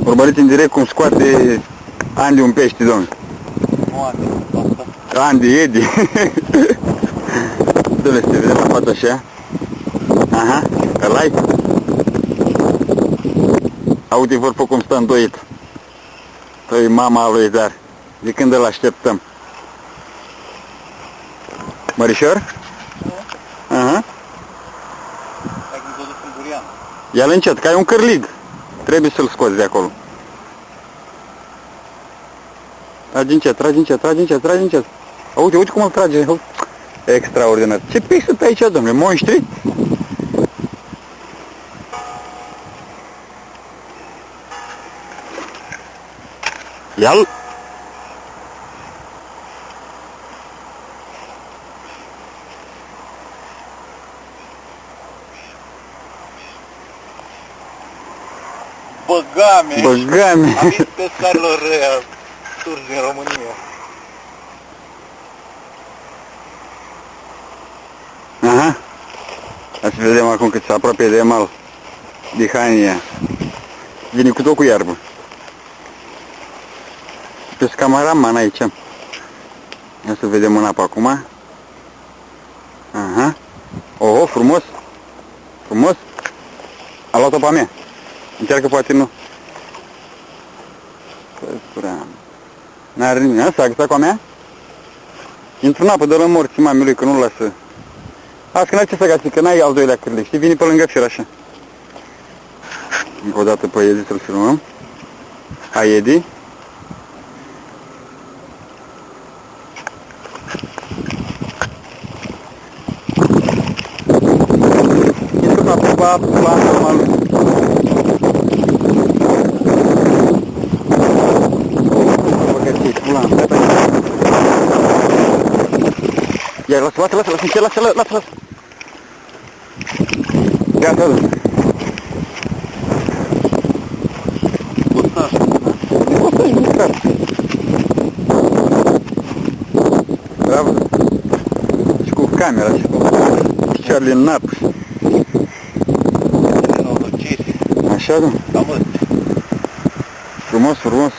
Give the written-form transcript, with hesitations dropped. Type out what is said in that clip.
Urmăriți în direct cum scoate Andy un pește, domnule. Nu Andy, asta. Andy, Edi. Dă-le să te vedem la față așa. Aha, ăla-i? Aude vorba cum stă îndoit. Tăi mama lui, dar de când îl așteptăm. Mărișor? Aha. Hai când s-a dus în Burian. Ia-l încet, că ai un cârlig. Trebuie să-l scoți de acolo. Tragi încet, tragi încet, tragi încet, tragi încet. Uite, uite cum îl trage. Extraordinar. Ce pești sunt aici, domnule? Monștri? Ia-l. Băgame! Băgame! Am zis pescarilor surzi din România. Aha. Hai să vedem acum cât se apropie de mal. Dihania. Vine cu tot cu iarbă. Pe cameraman aici. Ia să vedem în apă acum. Aha. Oho, frumos. Frumos. A luat-o pe a mea. Încearcă poate nu. N-are nimic. Asta a găsat cu a mea? Intru în apă, dă-l în morții mamei lui, că nu-l lasă. Azi că n-ai ce să gați, că n-ai al doilea cârlig. Știi, vine pe lângă fier așa. Încă o dată pe Edi să-l filmăm. Hai, Edi. Intru în apă, la normal lui. Ia, lasă, lasă. Gata, Gustaș. Gustaș. Bravo. Și cu camera, și cu picioarele în apă. Așa, da? Frumos, frumos.